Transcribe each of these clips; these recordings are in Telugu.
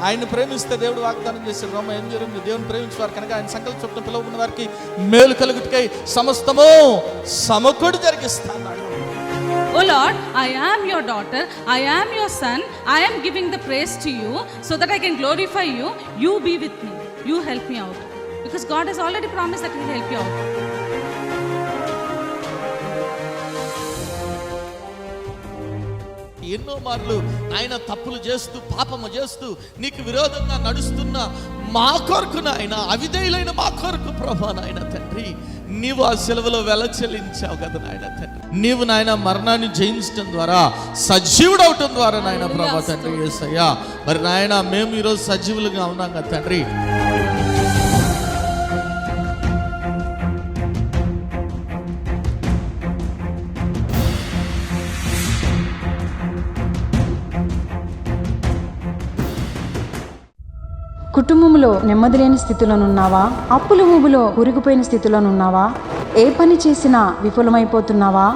ఆయన్ని ప్రేమిస్తే దేవుడు వాగ్దానం చేశాడు. రోమ 8:8, దేవుని ప్రేమించేవారు కనుక ఆయన సంకల్ప చొప్పున పిలువబడిన వారికి మేలు కలుగుటకై సమస్తము సమకూడి జరిగిస్తాడు. Oh Lord, I am your daughter, I am your son, I am giving the praise to you so that I can glorify you. You be with me, you help me out, because God has already promised that He will help you out. ఎన్నో మార్లు ఆయన తప్పులు చేస్తూ పాపము చేస్తూ నీకు విరోధంగా నడుస్తున్న మా కొరకు నాయన, అవిధేయులైన మా కొరకు ప్రభా నాయన తండ్రి, నీవు ఆ సెలవులో వెల చెల్లించావు కదా నాయన తండ్రి. నీవు నాయన మరణాన్ని జయించడం ద్వారా, సజీవుడవటం ద్వారా నాయన ప్రభా తండ్రి యేసయ్యా, మరి నాయన మేము ఈరోజు సజీవులుగా ఉన్నాం కదా తండ్రి. కుటుంబంలో నెమ్మది లేని స్థితిలోనున్నావా? అప్పుల ఊబిలో కూరుకుపోయిన స్థితిలోనున్నావా? ఏ పని చేసినా విఫలమైపోతున్నావా?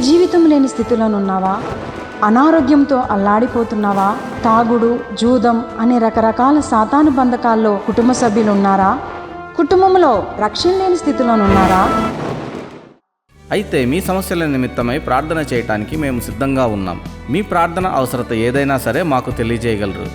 జీవితం లేని స్థితిలోనున్నావా? అనారోగ్యంతో అల్లాడిపోతున్నావా? తాగుడు, జూదం అనే రకరకాల సాతాను బంధకాల్లో కుటుంబ సభ్యులు ఉన్నారా? కుటుంబంలో రక్షణ లేని స్థితిలోనున్నారా? అయితే మీ సమస్యల నిమిత్తమై ప్రార్థన చేయటానికి మేము సిద్ధంగా ఉన్నాం. మీ ప్రార్థన అవసరత ఏదైనా సరే మాకు తెలియజేయగలరు.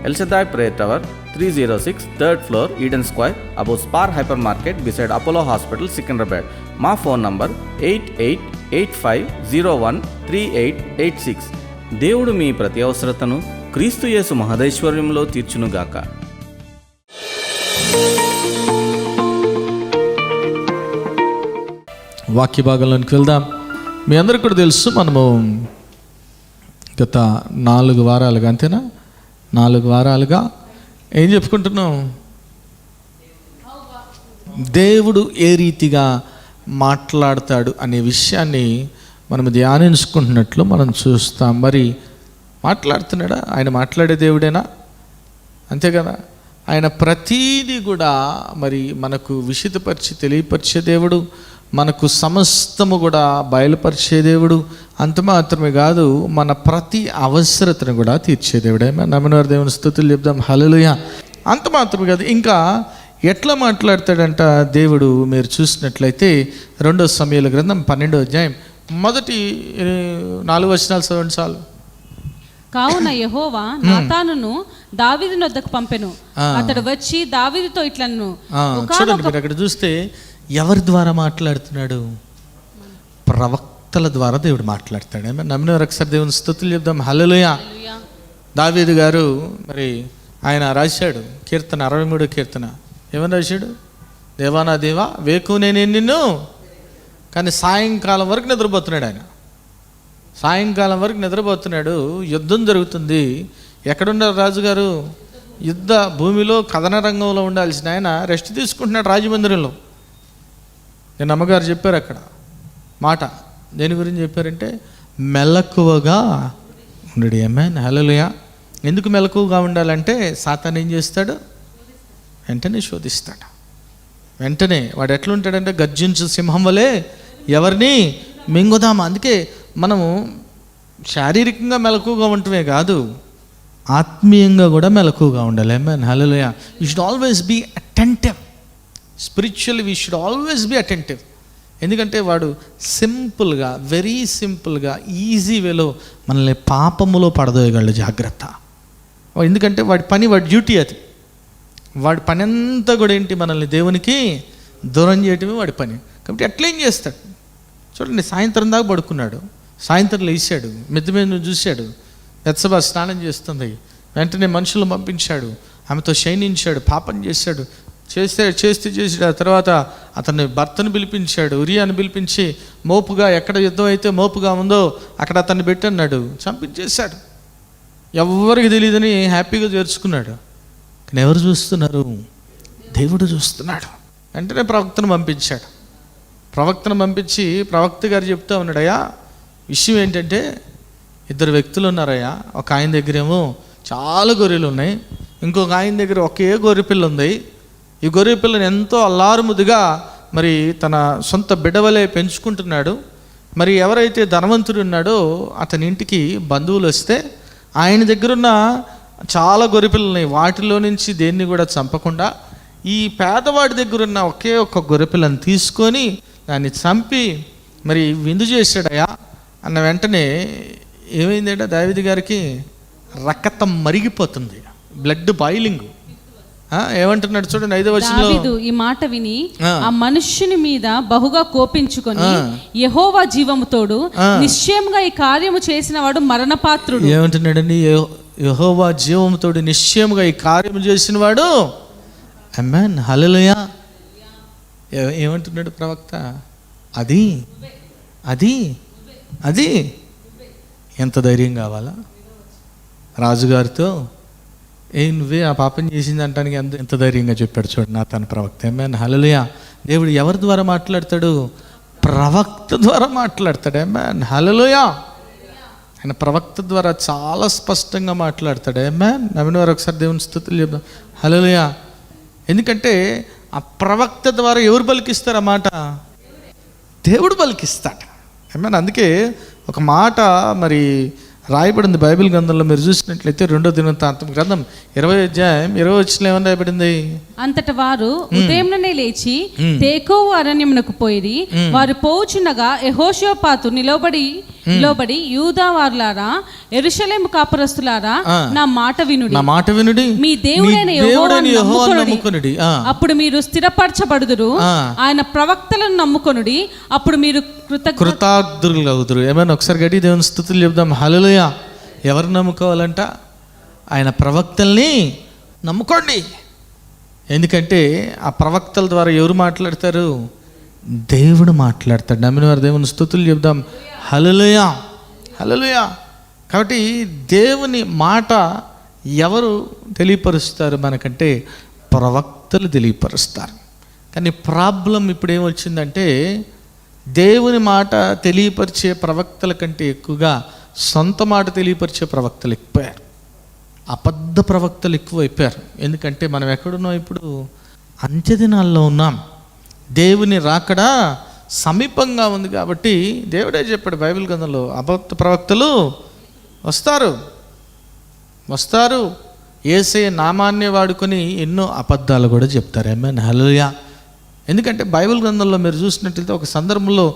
El Shaddai Prayer Tower, 306 3rd floor, Eden Square, above Spar Hypermarket, beside Apollo Hospital, Secunderabad. మా ఫోన్ నంబర్ 8885013886. దేవుడు మీ ప్రతి అవసరతను క్రీస్తు యేసు మహదైశ్వర్యంలో తీర్చునుగాక. వాక్య భాగంలోనికి వెళ్దాం. మీ అందరికీ కూడా తెలుసు, మనము గత 4 వారాలుగా, అంతేనా, 4 వారాలుగా ఏం చెప్పుకుంటున్నాం? దేవుడు ఏ రీతిగా మాట్లాడతాడు అనే విషయాన్ని మనం ధ్యానించుకుంటున్నట్లు మనం చూస్తాం. మరి మాట్లాడుతున్నాడా? ఆయన మాట్లాడే దేవుడేనా? అంతే కదా. ఆయన ప్రతీది కూడా మరి మనకు విషితపరిచి తెలియపరిచే దేవుడు, మనకు సమస్తము కూడా బయలుపరిచే దేవుడు. అంత మాత్రమే కాదు, మన ప్రతి అవసరతను కూడా తీర్చే దేవుడే. నమ్మిన వారి దేవుని స్తుతులు చెప్దాం, హల్లెలూయా. అంత మాత్రమే కాదు, ఇంకా ఎట్లా మాట్లాడతాడంట దేవుడు? మీరు చూసినట్లయితే 2 సమూయేలు గ్రంథం 12వ అధ్యాయం మొదటి 4 వచనాలు చదవండి చాలు. కావున యెహోవా నాతానును దావీదు వద్దకు పంపెను. అతడు వచ్చి దావీదుతో ఇట్లను. చూడండి, మీరు అక్కడ చూస్తే ఎవరి ద్వారా మాట్లాడుతున్నాడు? ప్రవక్తల ద్వారా దేవుడు మాట్లాడతాడు. నమ్మిన వారు ఒకసారి దేవుని స్తుతులు చెప్దాం, హల్లెలూయా. దావీదు గారు మరి ఆయన రాశాడు కీర్తన, 63వ కీర్తన. ఏమని రాశాడు? దేవా నా దేవా వేకునే నేను నిన్ను, కానీ సాయంకాలం వరకు నిద్రపోతున్నాడు ఆయన. సాయంకాలం వరకు నిద్రపోతున్నాడు. యుద్ధం జరుగుతుంది. ఎక్కడున్నారు రాజుగారు? యుద్ధ భూమిలో, కథన రంగంలో ఉండాల్సిన ఆయన రెస్ట్ తీసుకుంటున్నాడు రాజమందిరంలో. నేను అమ్మగారు చెప్పారు అక్కడ మాట, దేని గురించి చెప్పారంటే మెలకువగా ఉండడు. ఆమేన్, హల్లెలూయా. ఎందుకు మెలకువగా ఉండాలంటే సాతాను ఏం చేస్తాడు? వెంటనే శోధిస్తాడు. వెంటనే వాడు ఎట్లుంటాడంటే గర్జించు సింహం వలె ఎవరిని మింగుదామా. అందుకే మనము శారీరకంగా మెలకువగా ఉండటమే కాదు, ఆత్మీయంగా కూడా మెలకువగా ఉండాలి. Amen, hallelujah. You should always be attentive. Spiritually we should always be attentive. ఎందుకంటే వాడు సింపుల్గా, వెరీ సింపుల్గా, ఈజీ వేలో మనల్ని పాపములో పడదోయగలడు. జాగ్రత్త. ఎందుకంటే వాడి పని, వాడి డ్యూటీ అది. వాడి పని అంతా కూడా ఏంటి? మనల్ని దేవునికి దూరం చేయటమే వాడి పని. కాబట్టి ఎట్లేం చేస్తాడు చూడండి. సాయంత్రం దాకా పడుకున్నాడు, సాయంత్రం లేచాడు, మిద్దె మీద చూశాడు, బెత్షెబా స్నానం చేస్తుంది. వెంటనే మనుషులు పంపించాడు, ఆమెతో శయనించాడు, పాపం చేశాడు. చేసాడు. ఆ తర్వాత అతన్ని భర్తను పిలిపించాడు, ఉరియాను పిలిపించి మోపుగా, ఎక్కడ యుద్ధం అయితే మోపుగా ఉందో అక్కడ అతన్ని పెట్టన్నాడు, చంపించేశాడు. ఎవరికి తెలియదని హ్యాపీగా చేర్చుకున్నాడు. కానీ ఎవరు చూస్తున్నారు? దేవుడు చూస్తున్నాడు. వెంటనే ప్రవక్తను పంపించాడు. ప్రవక్తను పంపించి ప్రవక్త గారు చెప్తా ఉన్నాడు, అయ్యా విషయం ఏంటంటే 2 వ్యక్తులు ఉన్నారయ్యా. ఒక ఆయన దగ్గరేమో చాలా గొర్రెలు ఉన్నాయి, ఇంకొక ఆయన దగ్గర ఒకే గొర్రెపిల్ల ఉంది. ఈ గొర్రెపిల్లని ఎంతో అల్లారుముద్దుగా మరి తన సొంత బిడ్డవలే పెంచుకుంటున్నాడు. మరి ఎవరైతే ధనవంతుడు ఉన్నాడో అతని ఇంటికి బంధువులు వస్తే ఆయన దగ్గరున్న చాలా గొర్రెపిల్లలు, వాటిలో నుంచి దేన్ని కూడా చంపకుండా ఈ పేదవాడి దగ్గర ఉన్న ఒకే ఒక్క గొర్రెపిల్లని తీసుకొని దాన్ని చంపి మరి విందు చేశాడయా అన్న వెంటనే ఏమైందంటే దావీదు గారికి రక్తం మరిగిపోతుంది, బ్లడ్ బాయిలింగ్. ఏమంటున్నాడు చూడండి 5వ వచనంలో, దావీదు ఈ మాట విని ఆ మనుష్యుని మీద బహుగా కోపించుకొని యెహోవా జీవముతోడు నిశ్చయంగా ఈ కార్యము చేసిన వాడు మరణపాత్రుడు. ఏమంటున్నాడండి? యెహోవా జీవముతోడు నిశ్చయముగా ఈ కార్యము చేసిన వాడు. ఆమేన్, హల్లెలూయా. ఏమంటున్నాడు ప్రవక్త? అది అది అది ఎంత ధైర్యం కావాలా రాజుగారితో? నువ్వే ఆ పాపం చేసింది అంటానికి ఎంత ధైర్యంగా చెప్పాడు చూడండి నా తన ప్రవక్త. ఆమేన్, హల్లెలూయా. దేవుడు ఎవరి ద్వారా మాట్లాడతాడు? ప్రవక్త ద్వారా మాట్లాడతాడు. ఆమేన్, హల్లెలూయా. ఆయన ప్రవక్త ద్వారా చాలా స్పష్టంగా మాట్లాడతాడు. ఆమేన్. నమ్మిన వారు ఒకసారి దేవుని స్తుతులు చెప్దాం. హల్లెలూయా. ఎందుకంటే ఆ ప్రవక్త ద్వారా ఎవరు పలికిస్తారు ఆ మాట? దేవుడు పలికిస్తాడు. ఆమేన్. అందుకే ఒక మాట మరి రాయబడింది బైబిల్ గ్రంథంలో. మీరు చూసినట్లయితే 2వ దినవృత్తాంతం గ్రంథం 20వ అధ్యాయం 20వ వచనంలో ఏమని రాయబడింది? అంతట వారు ఉదయముననే లేచి తేకోవ అరణ్యమునకు పోయిరి. వారు పోవుచుండగా యెహోషాపాతు నిలబడి యూదా వారులారా, యెరూషలేము కాపురస్తులారా, నా మాట వినుడి, మీ దేవుడైన యెహోవాను నమ్ముకొనుడి, అప్పుడు మీరు స్థిరపరచబడుదురు. ఆయన ప్రవక్తలను నమ్ముకొనుడి, అప్పుడు మీరు కృతార్థులు అవుదురు. ఏమైనా ఒకసారి గట్టి దేవుని స్తుతులు చెప్దాం. హల్లెలూయా. ఎవరు నమ్ముకోవాలంట? ఆయన ప్రవక్తల్ని నమ్ముకోండి. ఎందుకంటే ఆ ప్రవక్తల ద్వారా ఎవరు మాట్లాడతారు? దేవుడు మాట్లాడతాడు. నమ్మిన వారు దేవుని స్తుతులు చెప్దాం. హల్లెలూయా, హల్లెలూయా. కాబట్టి దేవుని మాట ఎవరు తెలియపరుస్తారు మనకంటే? ప్రవక్తలు తెలియపరుస్తారు. కానీ ప్రాబ్లం ఇప్పుడు ఏమొచ్చిందంటే దేవుని మాట తెలియపరిచే ప్రవక్తల కంటే ఎక్కువగా సొంత మాట తెలియపరిచే ప్రవక్తలు ఎక్కువయ్యారు. అబద్ధ ప్రవక్తలు ఎక్కువైపోయారు. ఎందుకంటే మనం ఎక్కడున్నాం? ఇప్పుడు అంత్యదినాల్లో ఉన్నాం. దేవుని రాకడా సమీపంగా ఉంది కాబట్టి దేవుడే చెప్పాడు బైబిల్ గ్రంథంలో, అబద్ధ ప్రవక్తలు వస్తారు. యేసయ్య నామాన్ని వాడుకొని ఎన్నో అబద్ధాలు కూడా చెప్తారు. ఆమేన్, హల్లెలూయా. ఎందుకంటే బైబిల్ గ్రంథంలో మీరు చూసినట్లయితే ఒక సందర్భంలో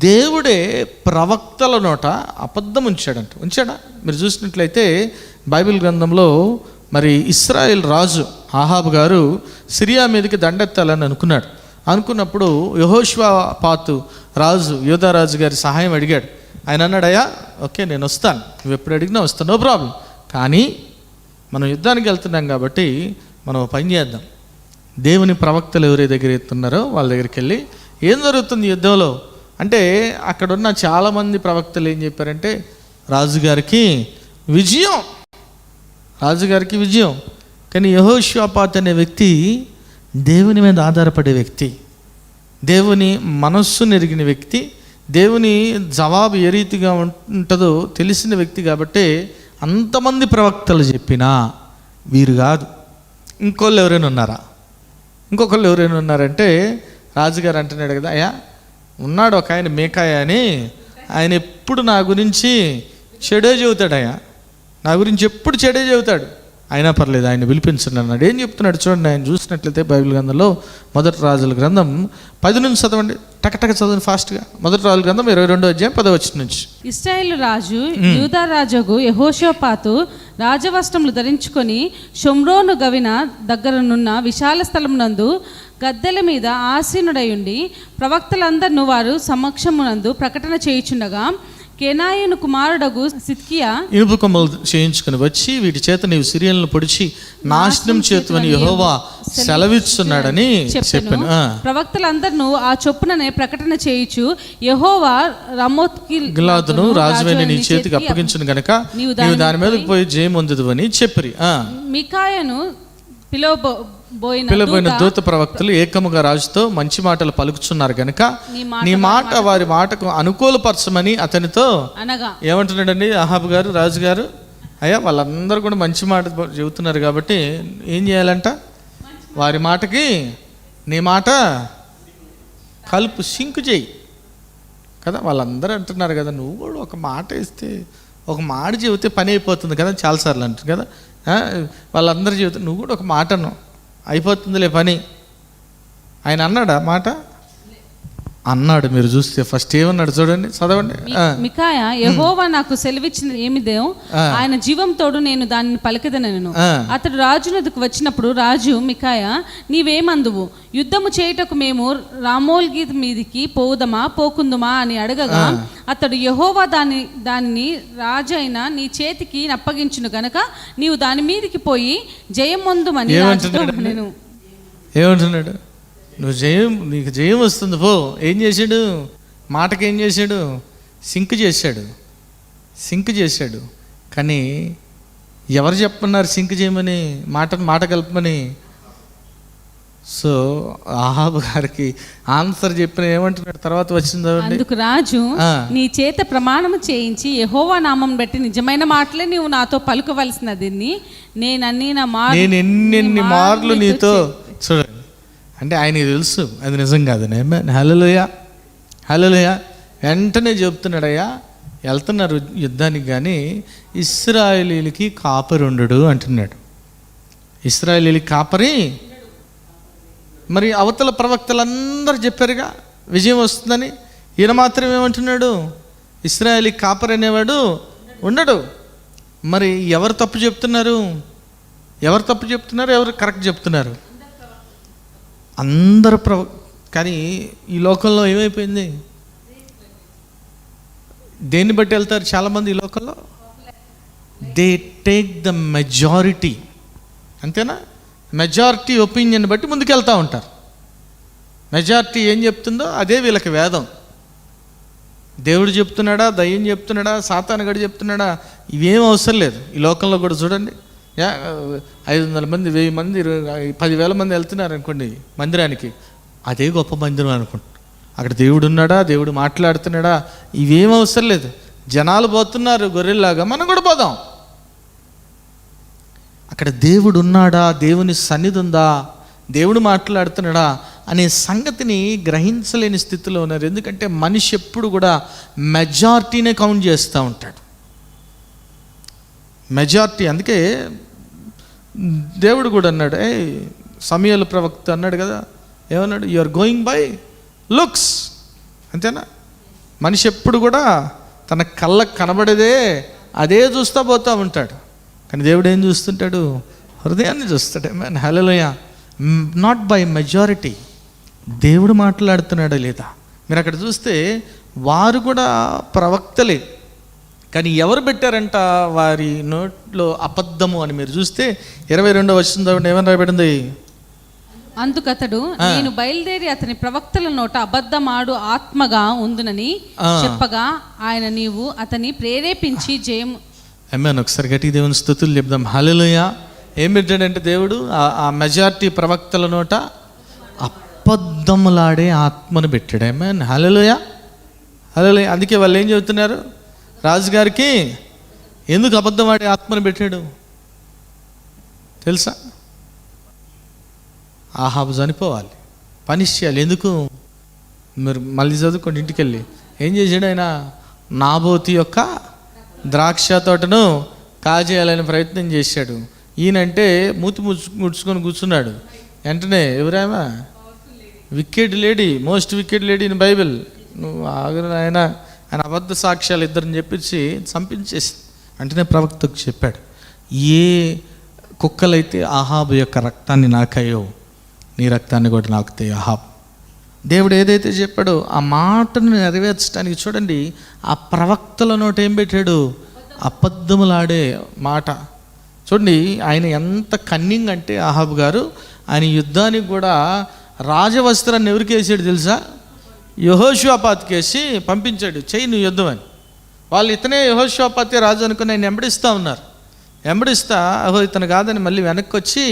దేవుడే ప్రవక్తల నోట అబద్ధం ఉంచాడా? మీరు చూసినట్లయితే బైబిల్ గ్రంథంలో మరి ఇశ్రాయేల్ రాజు ఆహాబు గారు సిరియా మీదకి దండెత్తాలని అనుకున్నప్పుడు యెహోషాపాతు రాజు, యూదా రాజు గారి సహాయం అడిగాడు. ఆయన అన్నాడయ్యా, ఓకే నేను వస్తాను, నువ్వు ఎప్పుడు అడిగినా వస్తాను, నో ప్రాబ్లం. కానీ మనం యుద్ధానికి వెళ్తున్నాం కాబట్టి మనం పని చేద్దాం. దేవుని ప్రవక్తలు ఎవరి దగ్గర ఎత్తున్నారో వాళ్ళ దగ్గరికి వెళ్ళి ఏం జరుగుతుంది యుద్ధంలో అంటే, అక్కడున్న చాలామంది ప్రవక్తలు ఏం చెప్పారంటే రాజుగారికి విజయం. కానీ యెహోషాపాతు అనే వ్యక్తి దేవుని మీద ఆధారపడే వ్యక్తి, దేవుని మనస్సును ఎరిగిన వ్యక్తి, దేవుని జవాబు ఏ రీతిగా ఉంటుందో తెలిసిన వ్యక్తి కాబట్టి అంతమంది ప్రవక్తలు చెప్పినా వీరు కాదు. ఇంకొకళ్ళు ఎవరైనా ఉన్నారంటే రాజుగారు అంటున్నాడు కదా, అయ్యా ఉన్నాడు ఒక ఆయన మేకాయ అని, ఆయన ఎప్పుడు నా గురించి చెడే చెబుతాడయ్యా, నా గురించి ఎప్పుడు చెడే చెబుతాడు, అయినా పర్లేదు ఆయన పిలిపించండి అన్నాడు. ఏం చెప్తున్నాడు చూడండి. ఆయన చూసినట్లయితే బైబిల్ గ్రంథంలో 1 రాజుల గ్రంథం 10 నుంచి చదవండి, టకటక చదవండి ఫాస్ట్గా. 1 రాజుల గ్రంథం 22వ అధ్యాయం 10వ వచనం నుంచి. ఇశ్రాయేలు రాజు యూదా రాజుకు యెహోషాపాతు రాజవస్త్రములు ధరించుకొని షోమ్రోను గవిన దగ్గరనున్న విశాల స్థలమునందు గద్దెల మీద ఆసీనుడయుండి ప్రవక్తలందరినూ వారు సమక్షమునందు ప్రకటన చేయుచుండగా, కెనాయును కుమారుడగు సిద్కియా ఇనుప కొమ్మలు చేయించుకుని వచ్చి వీటి చేత నీవు సిరియలను పొడిచి నాశనం చేతువని యెహోవా సెలవిస్తున్నాడని చెప్పాను. ప్రవక్తలందరినూ ఆ చొప్పుననే ప్రకటన చేయుచు, యెహోవా రమోత్ గిలాదును రాజువైన నీ చేతికి అప్పగించును గనక నీవు దాని మీద పోయి జయం పొందుదు అని చెప్పిరి. మికాయను పిలవబోయిన దూత ప్రవక్తలు ఏకముగా రాజుతో మంచి మాటలు పలుకుచున్నారు గనుక నీ మాట వారి మాటకు అనుకూలపరచమని అతనితో అనగా ఏమంటున్నాడండి అహాబు గారు, రాజుగారు, అయ్యా వాళ్ళందరూ కూడా మంచి మాట చెబుతున్నారు కాబట్టి ఏం చేయాలంట? వారి మాటకి నీ మాట కలుపు, సింకు చేయి కదా. వాళ్ళందరూ అంటున్నారు కదా, నువ్వు కూడా ఒక మాట ఇస్తే, ఒక మాట చెబితే పని అయిపోతుంది కదా, చాలాసార్లు అంటారు కదా. వాళ్ళందరి జీవితం నువ్వు కూడా ఒక మాట అన్నావు, అయిపోతుందిలే పని. ఆయన అన్నాడా మాట? అన్నాడు. మీరు చూస్తే ఫస్ట్ ఏమన్నాడు చూడండి, చదవండి. మికాయా, యెహోవా నాకు సెలవిచ్చిన ఏమిదేం, ఆయన జీవం తోడు నేను దానిని పలికెదనెను. అతడు రాజునకు వచ్చినప్పుడు రాజు మికాయా, నీవేమందువు? యుద్ధము చేయుటకు మేము రామోల్గీత్ మీదికి పోవుదమా పోకుందుమా అని అడగగా, అతడు యెహోవా దాన్ని రాజైన నీ చేతికి అప్పగించును గనక నీవు దాని మీదికి పోయి జయమొందుమని రాజుతో నేను. ఏమంటున్నాడు? నీకు జయం వస్తుంది పో. ఏం చేశాడు? మాటకి ఏం చేశాడు? సింక్ చేశాడు. కానీ ఎవరు చెప్పమన్నారు సింక్ చేయమని, మాట కలపమని? సో ఆహాబు గారికి ఆన్సర్ చెప్పిన ఏమంటున్నాడు తర్వాత వచ్చింది. అందుకు రాజు, నీ చేత ప్రమాణము చేయించి యెహోవా నామం బట్టి నిజమైన మాటలే నీవు నాతో పలుకవలసినది. నేను ఎన్ని మార్లు నీతో. చూడండి, అంటే ఆయనకి తెలుసు అది నిజం కాదని. హల్లెలూయా. వెంటనే చెప్తున్నాడయ్యా, వెళ్తున్నారు యుద్ధానికి, కానీ ఇశ్రాయేలీలకి కాపరి ఉండడు అంటున్నాడు. ఇశ్రాయేలీలకి కాపరి. మరి అవతల ప్రవక్తలందరూ చెప్పారుగా విజయం వస్తుందని. ఈయన మాత్రం ఏమంటున్నాడు? ఇశ్రాయేలీ కాపరి అనేవాడు ఉండడు. మరి ఎవరు తప్పు చెప్తున్నారు? ఎవరు కరెక్ట్ చెప్తున్నారు? అందరు కానీ ఈ లోకంలో ఏమైపోయింది? దేన్ని బట్టి వెళ్తారు చాలామంది ఈ లోకంలో? దే టేక్ ద మెజారిటీ, అంతేనా? మెజారిటీ ఒపీనియన్ బట్టి ముందుకెళ్తూ ఉంటారు. మెజారిటీ ఏం చెప్తుందో అదే వీళ్ళకి వేదం. దేవుడు చెప్తున్నాడా, దయ్యం చెప్తున్నాడా, సాతానుగాడు చెప్తున్నాడా, ఇవేం అవసరం లేదు. ఈ లోకంలో కూడా చూడండి, 500 మంది, 1000 మంది, 10,000 మంది వెళ్తున్నారు అనుకోండి మందిరానికి, అదే గొప్ప మందిరం అనుకుంటారు. అక్కడ దేవుడు ఉన్నాడా, దేవుడు మాట్లాడుతున్నాడా, ఇవేం అవసరం లేదు. జనాలు పోతున్నారు గొర్రెల్లాగా, మనం కూడా పోదాం. అక్కడ దేవుడు ఉన్నాడా, దేవుని సన్నిధి ఉందా, దేవుడు మాట్లాడుతున్నాడా అనే సంగతిని గ్రహించలేని స్థితిలో ఉన్నారు. ఎందుకంటే మనిషి ఎప్పుడు కూడా మెజారిటీనే కౌంట్ చేస్తూ ఉంటాడు. మెజారిటీ. అందుకే దేవుడు కూడా అన్నాడు, సమూయేలు ప్రవక్త అన్నాడు కదా, ఏమన్నాడు? You are going by looks. అంతేనా? మనిషి ఎప్పుడు కూడా తన కళ్ళకు కనబడేదే అదే చూస్తూ పోతూ ఉంటాడు. కానీ దేవుడు ఏం చూస్తుంటాడు? హృదయాన్ని చూస్తాడు. హల్లెలూయా. Not by majority. దేవుడు మాట్లాడుతున్నాడా లేదా? మీరు అక్కడ చూస్తే వారు కూడా ప్రవక్తలే, కానీ ఎవరు పెట్టారంట వారి నోట్లో అబద్ధము అని మీరు చూస్తే 22వ వచనం ఏమని రాయబడింది? అందుకతడు, నేను బయలుదేరి అతని ప్రవక్తల నోట అబద్ధమాడు ఆత్మగా ఉందునని చెప్పగా ఆయన నీవు అతని ప్రేరేపించి జయం. ఆమేన్. ఒకసారి గట్టి దేవుని స్తుతులు చెప్దాం. హల్లెలూయా. ఏం పెట్టాడంటే దేవుడు ఆ మెజారిటీ ప్రవక్తల నోట అబద్ధములాడే ఆత్మను పెట్టాడు. ఆమేన్. హల్లెలూయా. అందుకే వాళ్ళు ఏం చెబుతున్నారు? రాజుగారికి ఎందుకు అబద్ధం ఆడే ఆత్మను పెట్టాడు తెలుసా? ఆహాబు చనిపోవాలి, పనిష్ చేయాలి. ఎందుకు? మీరు మళ్ళీ చదువుకోండి ఇంటికి వెళ్ళి. ఏం చేశాడు ఆయన? నాబోతు యొక్క ద్రాక్ష తోటను కాజేయాలని ప్రయత్నం చేశాడు. ఈయనంటే మూతి ముడుచుకొని కూర్చున్నాడు. వెంటనే ఎవరేమా? Wicked lady, most wicked lady in Bible. నువ్వు ఆయన అబద్ధ సాక్ష్యాలు ఇద్దరిని చెప్పించి చంపించేసి అంటేనే ప్రవక్తకు చెప్పాడు, ఏ కుక్కలైతే ఆహాబు యొక్క రక్తాన్ని నాకాయో నీ రక్తాన్ని కూడా నాకుతాయి ఆహాబ్. దేవుడు ఏదైతే చెప్పాడో ఆ మాటను నెరవేర్చడానికి చూడండి, ఆ ప్రవక్తల నోట ఏం పెట్టాడు? అబద్ధములాడే మాట. చూడండి ఆయన ఎంత కన్నింగ్ అంటే ఆహాబు గారు, ఆయన యుద్ధానికి కూడా రాజవస్త్రాన్ని ఎవరికి వేసాడు తెలుసా? యెహోషువపాతుకి వేసి పంపించాడు, చెయ్యి నువ్వు యుద్ధం అని. వాళ్ళు ఇతనే యెహోషువపాతే రాజు అనుకుని ఆయన వెంబడిస్తూ ఉన్నారు. వెంబడిస్తా ఇతను కాదని మళ్ళీ వెనక్కి వచ్చి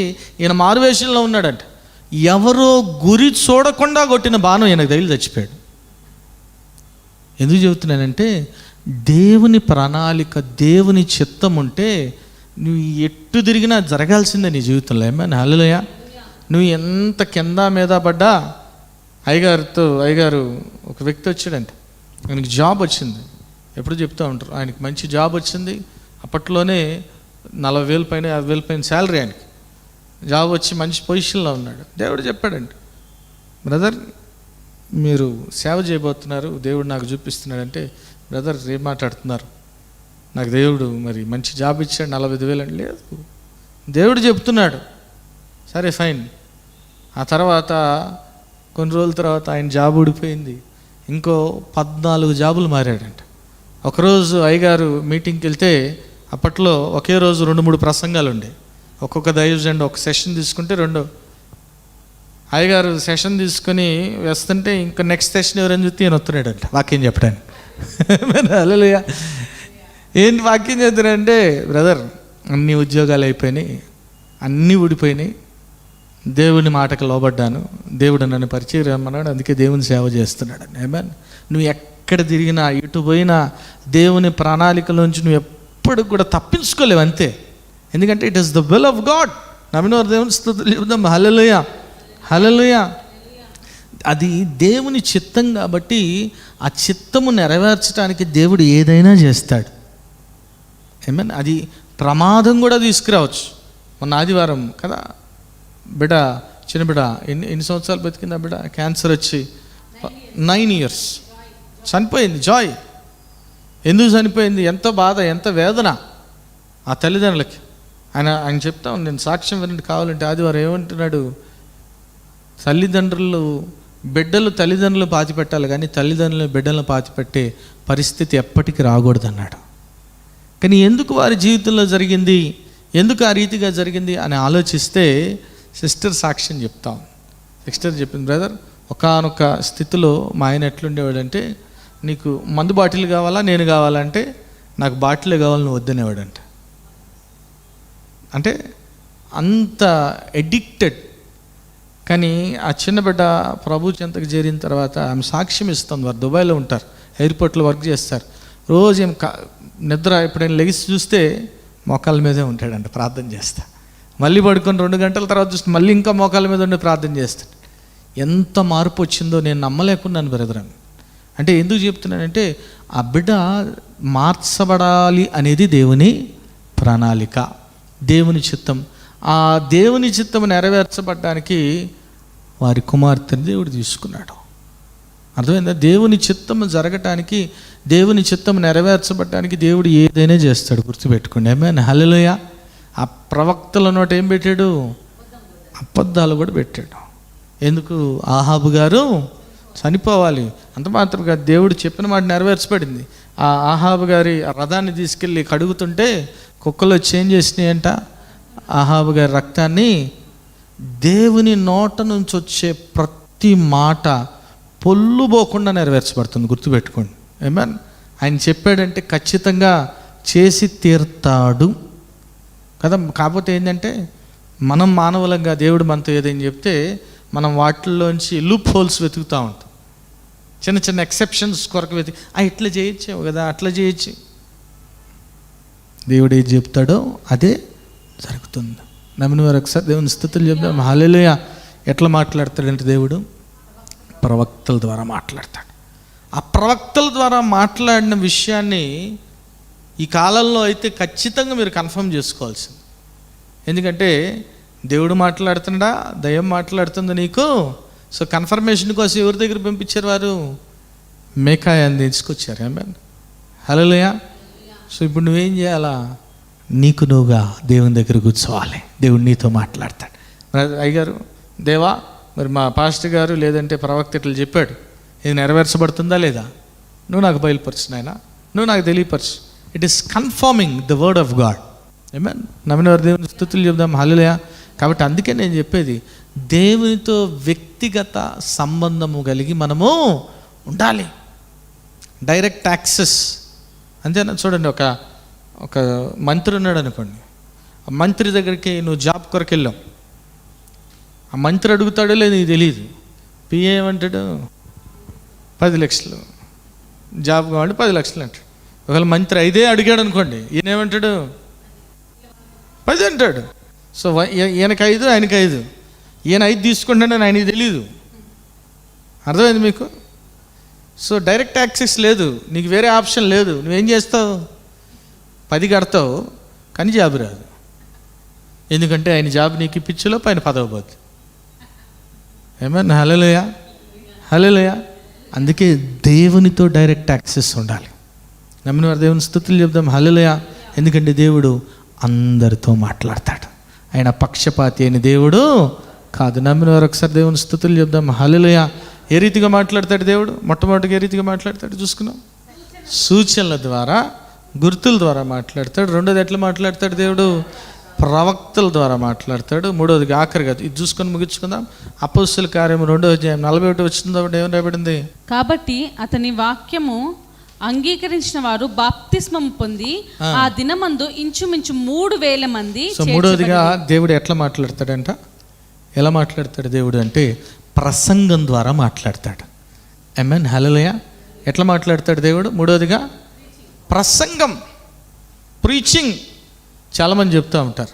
ఈయన మారువేషంలో ఉన్నాడంట. ఎవరో గురి చూడకుండా కొట్టిన బాణం ఈయనకు తగిలి చచ్చిపోయాడు. ఎందుకు చెబుతున్నానంటే దేవుని ప్రణాళిక, దేవుని చిత్తం ఉంటే నువ్వు ఎట్టు తిరిగినా జరగాల్సిందే నీ జీవితంలో. ఏమైనా హల్లెలూయా. నువ్వు ఎంత కింద మీద పడ్డా, అయ్యగారు ఒక వ్యక్తి వచ్చాడంటే ఆయనకి జాబ్ వచ్చింది. ఎప్పుడు చెప్తూ ఉంటారు, ఆయనకి మంచి జాబ్ వచ్చింది. అప్పట్లోనే 40,000 పైన 50,000 పైన శాలరీ ఆయనకి, జాబ్ వచ్చి మంచి పొజిషన్లో ఉన్నాడు. దేవుడు చెప్పాడండి, బ్రదర్ మీరు సేవ చేయబోతున్నారు, దేవుడు నాకు చూపిస్తున్నాడంటే, బ్రదర్ ఏం మాట్లాడుతున్నారు, నాకు దేవుడు మరి మంచి జాబ్ ఇచ్చాడు 45,000 అని. లేదు, దేవుడు చెప్తున్నాడు. సరే ఫైన్. ఆ తర్వాత కొన్ని రోజుల తర్వాత ఆయన జాబ్ ఊడిపోయింది, ఇంకో 14 జాబులు మారాడంట. ఒకరోజు అయ్యగారు మీటింగ్కి వెళ్తే అప్పట్లో ఒకే రోజు 2-3 ప్రసంగాలు ఉండే. ఒక్కొక్క దైవజనుడు ఒక సెషన్ తీసుకుంటే అయ్యగారు సెషన్ తీసుకొని వేస్తుంటే ఇంకా నెక్స్ట్ సెషన్ ఎవరైనా చూస్తే ఈయన వస్తున్నాడంట వాక్యం చెప్పడానికి. హల్లెలూయా. ఏంటి వాక్యం చెప్తున్నారంటే, బ్రదర్ అన్ని ఉద్యోగాలు అయిపోయినాయి, అన్నీ ఊడిపోయినాయి, దేవుని మాటకు లోబడ్డాను, దేవుడు నన్ను పరిచయం రమ్మన్నాడు, అందుకే దేవుని సేవ చేస్తున్నాడు. ఆమేన్. నువ్వు ఎక్కడ తిరిగినా ఇటు పోయినా దేవుని ప్రణాళికలోంచి నువ్వు ఎప్పుడు కూడా తప్పించుకోలేవు, అంతే. ఎందుకంటే it is the will of God. నమ్మినవారు దేవుని స్తుతులు చెప్దాం. హల్లెలూయా, హల్లెలూయా. అది దేవుని చిత్తం కాబట్టి ఆ చిత్తము నెరవేర్చడానికి దేవుడు ఏదైనా చేస్తాడు. ఆమేన్. అది ప్రమాదం కూడా తీసుకురావచ్చు. మొన్న ఆదివారం కదా, బిడ్డ, చిన్న బిడ్డ, ఎన్ని సంవత్సరాలు బతికింది ఆ బిడ్డ? క్యాన్సర్ వచ్చి 9 years చనిపోయింది. జాయ్. ఎందుకు చనిపోయింది? ఎంత బాధ, ఎంత వేదన ఆ తల్లిదండ్రులకి. ఆయన చెప్తా నేను సాక్ష్యం వినండి కావాలంటే. ఆదివారం ఏమంటున్నాడు, బిడ్డలు తల్లిదండ్రులు పాతిపెట్టాలి కానీ తల్లిదండ్రులు బిడ్డలను పాతిపెట్టే పరిస్థితి ఎప్పటికీ రాకూడదు అన్నాడు. కానీ ఎందుకు వారి జీవితంలో జరిగింది, ఎందుకు ఆ రీతిగా జరిగింది అని ఆలోచిస్తే సిస్టర్ సాక్ష్యం చెప్తాం. సిస్టర్ చెప్పింది, బ్రదర్ ఒకానొక స్థితిలో మా ఆయన ఎట్లుండేవాడంటే, నీకు మందు బాటిల్ కావాలా నేను కావాలంటే, నాకు బాటిలే కావాలి నువ్వు వద్దనేవాడంట. అంటే అంత ఎడిక్టెడ్. కానీ ఆ చిన్న బిడ్డ ప్రభు చెంతకు చేరిన తర్వాత ఆమె సాక్ష్యం ఇస్తుంది. వారు దుబాయ్లో ఉంటారు, ఎయిర్పోర్ట్లో వర్క్ చేస్తారు. రోజు ఏం నిద్ర ఎప్పుడైనా లెగిసి చూస్తే మోకాళ్ళ మీదే ఉంటాడంట, ప్రార్థన చేస్తా. మళ్ళీ పడుకొని 2 గంటల తర్వాత చూస్తే మళ్ళీ ఇంకా మోకాళ్ళ మీద ఉండి ప్రార్థన చేస్తాడు. ఎంత మార్పు వచ్చిందో నేను నమ్మలేకున్నాను బ్రదర్. అంటే ఎందుకు చెప్తున్నానంటే, ఆ బిడ్డ మార్చబడాలి అనేది దేవుని ప్రణాళిక, దేవుని చిత్తం. ఆ దేవుని చిత్తం నెరవేర్చబడడానికి వారి కుమార్తెని దేవుడు తీసుకున్నాడు. అర్థమైందా? దేవుని చిత్తము జరగటానికి, దేవుని చిత్తం నెరవేర్చబడటానికి దేవుడు ఏదైనా చేస్తాడు, గుర్తుపెట్టుకోండి. ఆమేన్. హల్లెలూయా. ఆ ప్రవక్తల నోట ఏం పెట్టాడు? అబద్ధాలు కూడా పెట్టాడు. ఎందుకు? ఆహాబు గారు చనిపోవాలి. అంత మాత్రమే దేవుడు చెప్పిన మాట నెరవేర్చబడింది. ఆ ఆహాబు గారి రథాన్ని తీసుకెళ్ళి కడుగుతుంటే కుక్కలు వచ్చి ఏం చేసినాయంట? ఆహాబు గారి రక్తాన్ని. దేవుని నోట నుంచి వచ్చే ప్రతి మాట పొల్లుపోకుండా నెరవేర్చబడుతుంది, గుర్తుపెట్టుకోండి. ఆమేన్. ఆయన చెప్పాడంటే ఖచ్చితంగా చేసి తీరుతాడు కదా. కాకపోతే ఏంటంటే, మనం మానవులంగా దేవుడు మనతో ఏదైనా చెప్తే మనం వాటిల్లోంచి లూప్ హోల్స్ వెతుకుతూ ఉంటాం. చిన్న చిన్న ఎక్సెప్షన్స్ కొరకు ఇట్లా చేయొచ్చేమో కదా, అట్లా చేయొచ్చు. దేవుడు ఏది చెప్తాడో అదే జరుగుతుంది. నమ్మిన వారు ఒకసారి దేవుని స్తుతులు చెప్తాం. హల్లెలూయా. ఎట్లా మాట్లాడతాడంటే దేవుడు ప్రవక్తల ద్వారా మాట్లాడతాడు. ఆ ప్రవక్తల ద్వారా మాట్లాడిన విషయాన్ని ఈ కాలంలో అయితే ఖచ్చితంగా మీరు కన్ఫర్మ్ చేసుకోవాల్సింది. ఎందుకంటే దేవుడు మాట్లాడుతున్నాడా, దయ్యం మాట్లాడుతుందా నీకు? సో కన్ఫర్మేషన్ కోసం ఎవరి దగ్గర పంపించారు? వారు మేకాయాన్ని తీసుకొచ్చారు. ఆమేన్. హల్లెలూయా. సో ఇప్పుడు నువ్వేం చేయాలా? నీకు నువ్వుగా దేవుని దగ్గర కూర్చోవాలి. దేవుడు నీతో మాట్లాడతాడు. అయ్యగారు, దేవా మరి మా పాస్టర్ గారు లేదంటే ప్రవక్త ఇట్లా చెప్పాడు, ఇది నెరవేర్చబడుతుందా లేదా? నువ్వు నాకు బయలుపరచు నాయనా, నువ్వు నాకు తెలియపరచు. It is confirming the word of God. Amen. నమ్మిన వారు దేవుని స్తుతులు చెప్దాం. హల్లెలూయా. కాబట్టి అందుకే నేను చెప్పేది, దేవునితో వ్యక్తిగత సంబంధము కలిగి మనము ఉండాలి. డైరెక్ట్ యాక్సెస్ అంతేనా? చూడండి, ఒక మంత్రి ఉన్నాడు అనుకోండి. ఆ మంత్రి దగ్గరికి నువ్వు జాబ్ కొరకు వెళ్ళావు. ఆ మంత్రి అడుగుతాడో లేదు నీకు తెలియదు. పిఏ ఏమంటాడు? 10 లక్షలు జాబ్ కావాలి, 10 లక్షలు అంటాడు. ఒకవేళ మంత్రి 5 అడిగాడు అనుకోండి, ఈయన ఏమంటాడు? 10 అంటాడు. సో ఈయనకి 5, ఆయనకి 5. ఈయన 5 తీసుకుంటాడని ఆయనకి తెలీదు. అర్థమైంది మీకు? సో డైరెక్ట్ యాక్సెస్ లేదు, నీకు వేరే ఆప్షన్ లేదు. నువ్వేం చేస్తావు? 10 కడతావు, కానీ జాబ్ రాదు. ఎందుకంటే ఆయన జాబ్ నీకు ఇప్పించేలో పైన పదవి పోతుంది. ఏమన్నా హల్లెలూయా, హల్లెలూయా. అందుకే దేవునితో డైరెక్ట్ యాక్సెస్ ఉండాలి. నమ్మిన వారు దేవుని స్తుతులు చెప్దాం హల్లెలూయా. ఎందుకంటే దేవుడు అందరితో మాట్లాడతాడు. ఆయన పక్షపాతి అయిన దేవుడు కాదు. నమ్మిన వారు ఒకసారి దేవుని స్తుతులు చెప్దాం హల్లెలూయా. ఏ రీతిగా మాట్లాడతాడు దేవుడు? మొట్టమొదటిగా ఏ రీతిగా మాట్లాడతాడు చూసుకున్నాం. సూచనల ద్వారా, గుర్తుల ద్వారా మాట్లాడతాడు. రెండోది ఎట్లా మాట్లాడతాడు దేవుడు? ప్రవక్తల ద్వారా మాట్లాడతాడు. మూడోదిగా ఆఖరిగా ఇది చూసుకొని ముగించుకుందాం. అపోస్తలుల కార్యము 2వ అధ్యాయం 41 వచ్చింది. ఏమని రాయబడింది? కాబట్టి అతని వాక్యము అంగీకరించిన వారు బాప్తిస్మము పొంది ఆ దినమందు ఇంచుమించు 3,000 మంది. సో మూడోదిగా దేవుడు ఎట్లా మాట్లాడతాడంట? ఎలా మాట్లాడతాడు దేవుడు అంటే ప్రసంగం ద్వారా మాట్లాడతాడు. ఆమేన్ హల్లెలూయా. ఎట్లా మాట్లాడతాడు దేవుడు? మూడోదిగా ప్రసంగం, ప్రీచింగ్. చాలామంది చెప్తూ ఉంటారు,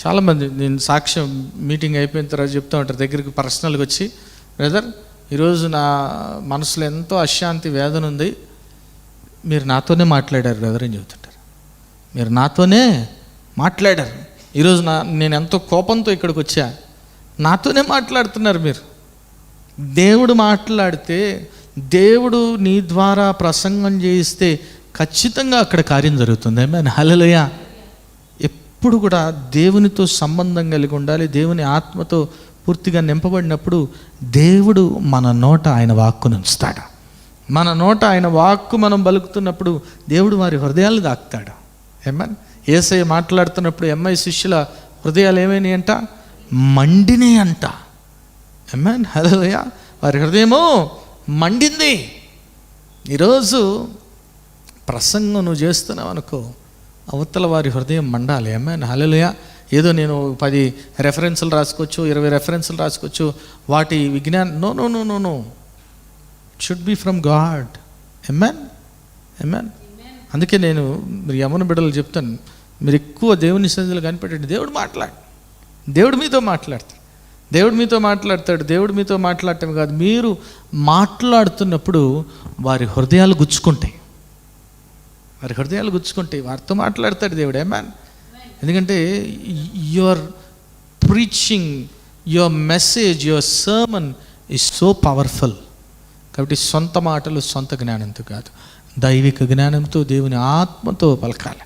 చాలామంది నేను సాక్ష్యం మీటింగ్ అయిపోయిన తర్వాత చెప్తూ ఉంటారు, దగ్గరికి పర్సనల్గా వచ్చి, బ్రదర్ ఈరోజు నా మనసులో ఎంతో అశాంతి వేదన ఉంది, మీరు నాతోనే మాట్లాడారు బ్రదర్ అని చెబుతుంటారు. మీరు నాతోనే మాట్లాడారు ఈరోజు, నేను ఎంతో కోపంతో ఇక్కడికి వచ్చా, నాతోనే మాట్లాడుతున్నారు మీరు. దేవుడు మాట్లాడితే, దేవుడు నీ ద్వారా ప్రసంగం చేయిస్తే ఖచ్చితంగా అక్కడ కార్యం జరుగుతుంది. ఆమేన్ హల్లెలూయా. ఎప్పుడు కూడా దేవునితో సంబంధం కలిగి ఉండాలి. దేవుని ఆత్మతో పూర్తిగా నింపబడినప్పుడు దేవుడు మన నోట ఆయన వాక్కును ఉంచుతాడు. మన నోట ఆయన వాక్కు మనం పలుకుతున్నప్పుడు దేవుడు వారి హృదయాలు దాక్కుతాడు. ఆమేన్. యేసయ్య మాట్లాడుతున్నప్పుడు ఎంఐ శిష్యుల హృదయాలు ఏమైనాయి అంట? మండినాయి అంట. ఆమేన్ హల్లెలూయా. వారి హృదయము మండింది. ఈరోజు ప్రసంగం నువ్వు చేస్తున్నావు అనుకో, అవతల వారి హృదయం మండాలి. ఆమేన్ హల్లెలూయా. ఏదో నేను 10 రెఫరెన్సులు రాసుకోవచ్చు, 20 రెఫరెన్సులు రాసుకోవచ్చు, వాటి విజ్ఞానం no no no no no should be from God. Amen amen. అందుకే నేను మీరు యమన బిడ్డలు చెప్తాను, మీరు ఎక్కువ దేవుని సన్నిధిలో కనిపెట్టండి. దేవుడు దేవుడు మీతో మాట్లాడతాడు. దేవుడు మీతో మాట్లాడతాడు. దేవుడు మీతో మాట్లాడటం కాదు, మీరు మాట్లాడుతున్నప్పుడు వారి హృదయాలు గుచ్చుకుంటాయి. వారి హృదయాలు గుచ్చుకుంటాయి. వారితో మాట్లాడతాడు దేవుడు. ఆమేన్. ఎందుకంటే your preaching, your message, your sermon is so powerful. కాబట్టి సొంత మాటలు సొంత జ్ఞానంతో కాదు, దైవిక జ్ఞానంతో దేవుని ఆత్మతో పలకాలి.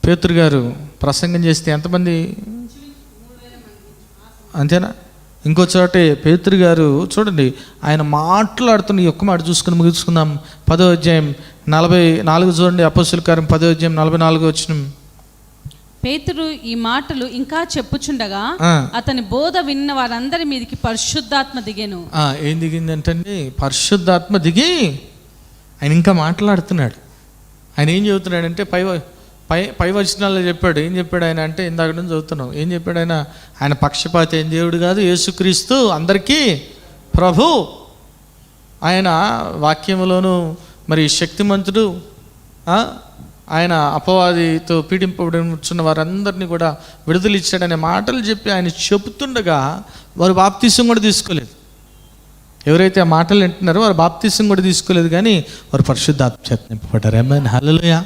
పేతురు గారు ప్రసంగం చేస్తే ఎంతమంది? అంతేనా? ఇంకో చోటే పేతురు గారు చూడండి, ఆయన మాట్లాడుతున్న ఈ ఒక్క మాట చూసుకుని ముగించుకుందాం. 10వ అధ్యాయం 44 చూడండి. అపోస్తలుల కార్యం 10వ అధ్యాయం 44 వచనం. పేతురు ఈ మాటలు ఇంకా చెప్పుచుండగా అతని బోధ విన్న వారందరి మీదకి పరిశుద్ధాత్మ దిగెను. ఏం దిగిందంటండి? పరిశుద్ధాత్మ దిగి ఆయన ఇంకా మాట్లాడుతున్నాడు. ఆయన ఏం చెబుతున్నాడంటే పై వచనాల్లో చెప్పాడు. ఏం చెప్పాడు ఆయన అంటే, ఇందాక నుంచి చదువుతున్నాం. ఏం చెప్పాడు ఆయన? ఆయన పక్షపాతి అయిన దేవుడు కాదు, యేసుక్రీస్తు అందరికీ ప్రభు. ఆయన వాక్యములోను మరి శక్తిమంతుడు. ఆయన అపవాదితో పీడింపబడుచున్న వారందరినీ కూడా విడుదల ఇచ్చాడనే మాటలు చెప్పి ఆయన చెబుతుండగా వారు బాప్తీసం కూడా తీసుకోలేదు. ఎవరైతే ఆ మాటలు వింటున్నారో వారు బాప్తీసం కూడా తీసుకోలేదు, కానీ వారు పరిశుద్ధాత్మ చేత నింపబడ్డారు. ఆమేన్ హల్లెలూయా,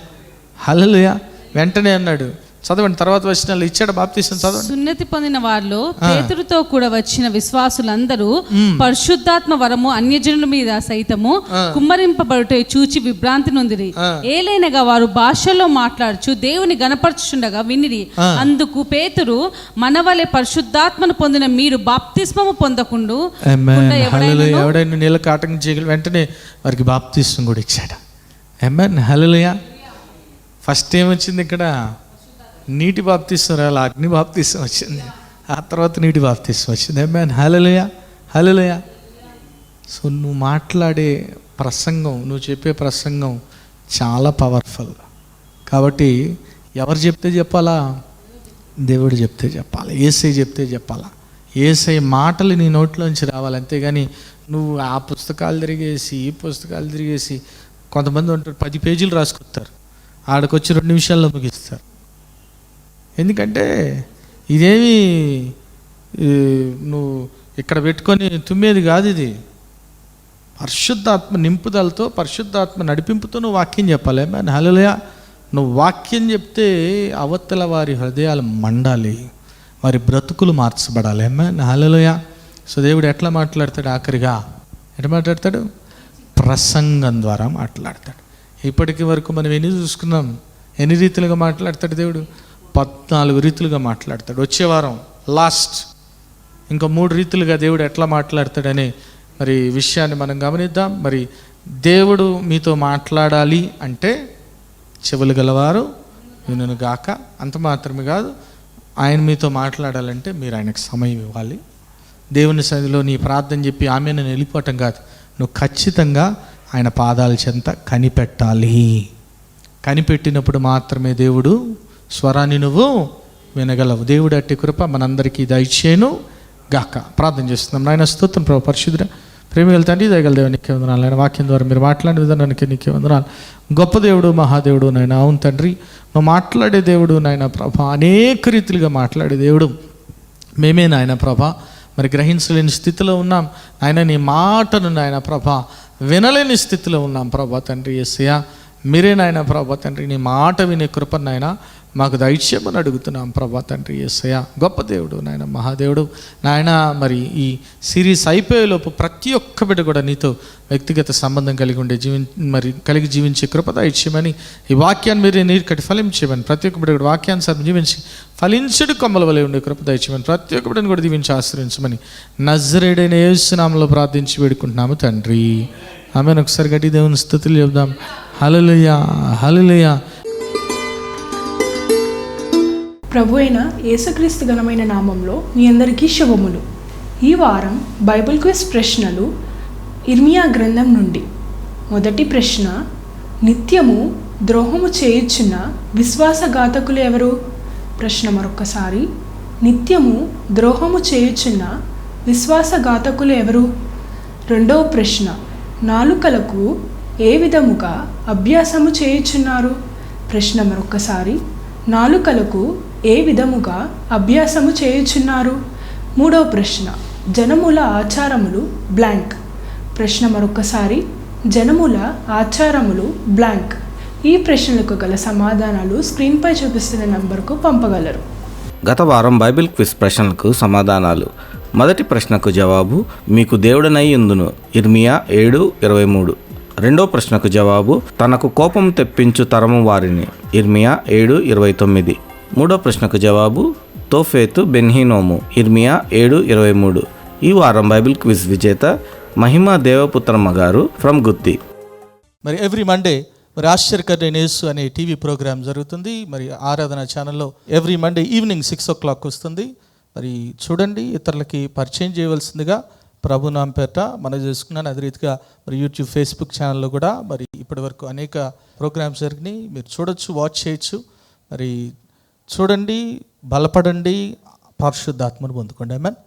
హల్లెలూయా. వెంటనే అన్నాడు, చదవండి తర్వాత వచనాలు, ఇచ్చాడు బాప్తీసం, చదవండి. సున్నతి పొందిన వారిలో పేతురుతో కూడా వచ్చిన విశ్వాసులందరూ పరిశుద్ధాత్మ వరము అన్యజనుల మీద సైతము కుమ్మరింపబడుట చూచి విభ్రాంతి నొందిరి. ఏలైనగా వారు భాషలో మాట్లాడుచు దేవుని గణపరచుండగా వినిరి. అందుకు పేతురు, మనవలే పరిశుద్ధాత్మను పొందిన మీరు బాప్తిస్మము పొందకుండా ఎవడైనా నీళ్ళకి ఆటంకం చేయగల వెంటనే వారికి బాప్తిస్మం కూడా ఇచ్చాడు. ఆమేన్ హల్లెలూయా. ఫస్ట్ ఏమొచ్చింది ఇక్కడ? నీటి బాప్తిస్మం రాలి, అగ్ని బాప్తిస్మం వచ్చింది. ఆ తర్వాత నీటి బాప్తిస్మం వచ్చింది. ఆమేన్ హల్లెలూయా, హల్లెలూయా. సో నువ్వు మాట్లాడే ప్రసంగం, నువ్వు చెప్పే ప్రసంగం చాలా పవర్ఫుల్. కాబట్టి ఎవరు చెప్తే చెప్పాలా? దేవుడు చెప్తే చెప్పాలి, యేసయ్య చెప్తే చెప్పాలా. యేసయ్య మాటలు నీ నోట్లోంచి రావాలి. అంతేగాని నువ్వు ఆ పుస్తకాలు తిరిగేసి ఈ పుస్తకాలు తిరిగేసి, కొంతమంది ఉంటారు 10 పేజీలు రాసుకొస్తారు, ఆడకొచ్చి 2 నిమిషాల్లో ముగిస్తారు. ఎందుకంటే ఇదేమి నువ్వు ఇక్కడ పెట్టుకొని తుమ్మేది కాదు. ఇది పరిశుద్ధాత్మ నింపుదలతో, పరిశుద్ధాత్మ నడిపింపుతో నువ్వు వాక్యం చెప్పాలి. ఆమేన్ హల్లెలూయా. నువ్వు వాక్యం చెప్తే అవతల వారి హృదయాలు మండాలి, వారి బ్రతుకులు మార్చబడాలి. హల్లెలూయా. సో దేవుడు ఎట్లా మాట్లాడతాడు? ఆఖరిగా ఎట్లా మాట్లాడతాడు? ప్రసంగం ద్వారా మాట్లాడతాడు. ఇప్పటికి వరకు మనం ఎన్ని చూసుకున్నాం? ఎన్ని రీతిలుగా మాట్లాడతాడు దేవుడు? 14 రీతులుగా మాట్లాడతాడు. వచ్చే వారం లాస్ట్ ఇంకా 3 రీతులుగా దేవుడు ఎట్లా మాట్లాడతాడనే మరి విషయాన్ని మనం గమనిద్దాం. మరి దేవుడు మీతో మాట్లాడాలి అంటే చెవులు గలవారు వినును గాక. అంత మాత్రమే కాదు, ఆయన మీతో మాట్లాడాలంటే మీరు ఆయనకు సమయం ఇవ్వాలి. దేవుని సన్నిధిలో నీ ప్రార్థన చెప్పి ఆమె నేను వెళ్ళిపోవటం కాదు, నువ్వు ఖచ్చితంగా ఆయన పాదాల చెంత కనిపెట్టాలి. కనిపెట్టినప్పుడు మాత్రమే దేవుడు స్వరాన్ని నువ్వు వినగలవు. దేవుడు అట్టి కృప మనందరికీ దయచేయను గాక. ప్రార్థన చేస్తున్నాం. నాయన స్తోత్రం ప్రభు, పరిశుద్ధ ప్రేమిగల తండ్రి, దయగల దేవుడు నీకే వందనాలు. ఆయన వాక్యం ద్వారా మీరు మాట్లాడే విధానానికి నీకే వందనాలు. గొప్ప దేవుడు, మహాదేవుడు నాయన. అవును తండ్రి, నువ్వు మాట్లాడే దేవుడు నాయన ప్రభా, అనేక రీతిలుగా మాట్లాడే దేవుడు. మేమే నాయన ప్రభా మరి గ్రహించలేని స్థితిలో ఉన్నాం ఆయన. నీ మాటను నాయన ప్రభా వినలేని స్థితిలో ఉన్నాం ప్రభా తండ్రి. యేసయ్యా మీరే నాయన ప్రభా తండ్రి, నీ మాట వినే కృపను నాయన మాకు దయచేయమని అడుగుతున్నాం ప్రభా తండ్రి. యేసయ్యా గొప్ప దేవుడు నాయన, మహాదేవుడు నాయన. మరి ఈ సిరీస్ అయిపోయేలోపు ప్రతి ఒక్క బిడ్డ కూడా నీతో వ్యక్తిగత సంబంధం కలిగి ఉండే కలిగి జీవించే కృప దయచేయమని, ఈ వాక్యాన్ని మీరే నీరు కట్టి ఫలించేయమని, ప్రతి ఒక్క బిడ్డ కూడా వాక్యానుసారం జీవించి ఫలించడు కొమ్మల వలె ఉండే కృప దయచేయమని, ప్రతి ఒక్క బిడ్డను కూడా దీవించి ఆశ్రయించమని నజరేయుడైన యేసు నామములో ప్రార్థించి వేడుకుంటున్నాము తండ్రి. ఆమెను ఒకసారి గట్టి దేవుని స్తుతులు చెప్దాం. హల్లెలూయా, హల్లెలూయా. ప్రభు అయిన యేసుక్రీస్తు ఘనమైన నామంలో మీ అందరికీ శుభములు. ఈ వారం బైబిల్ క్విజ్ ప్రశ్నలు ఇర్మియా గ్రంథం నుండి. మొదటి ప్రశ్న, నిత్యము ద్రోహము చేయుచున్న విశ్వాసఘాతకులు ఎవరు? ప్రశ్న మరొకసారి, నిత్యము ద్రోహము చేయుచున్న విశ్వాసఘాతకులు ఎవరు? రెండవ ప్రశ్న, నాలుకలకు ఏ విధముగా అభ్యాసము చేయుచున్నారు? ప్రశ్న మరొకసారి, నాలుకలకు ఏ విధముగా అభ్యాసము చేయుచున్నారు? మూడవ ప్రశ్న, జనముల ఆచారములు బ్లాంక్. ప్రశ్న మరొకసారి, జనముల ఆచారములు బ్లాంక్. ఈ ప్రశ్నలకు గల సమాధానాలు స్క్రీన్పై చూపిస్తున్న నంబర్కు పంపగలరు. గత వారం బైబిల్ క్విజ్ ప్రశ్నలకు సమాధానాలు. మొదటి ప్రశ్నకు జవాబు, మీకు దేవుడనై ఉందును, ఇర్మియా 7:23. రెండో ప్రశ్నకు జవాబు, తనకు కోపం తెప్పించు తరము వారిని, ఇర్మియా 7:29. మూడో ప్రశ్నకు జవాబు, తోఫేతు బెన్హినోము, ఇర్మియా 7:23. ఈ వారం బైబిల్ క్విజ్ విజేత మహిమా దేవపుత్రమ్మ గారు ఫ్రమ్ గుత్తి. మరి ఎవ్రీ మండే మరి ఆశ్చర్యకరైన యేసు అనే టీవీ ప్రోగ్రామ్ జరుగుతుంది. మరి ఆరాధన ఛానల్లో ఎవ్రీ మండే ఈవినింగ్ 6 o'clock వస్తుంది. మరి చూడండి, ఇతరులకి పరిచయం చేయవలసిందిగా ప్రభు నామ పేట మనం చేసుకున్నాను. అదే రీతిగా మరి యూట్యూబ్, ఫేస్బుక్ ఛానల్లో కూడా మరి ఇప్పటి వరకు అనేక ప్రోగ్రామ్స్ జరిగినాయి. మీరు చూడొచ్చు, వాచ్ చేయొచ్చు. మరి చూడండి, బలపడండి, పరిశుద్ధాత్మను పొందుకోండి. ఆమేన్.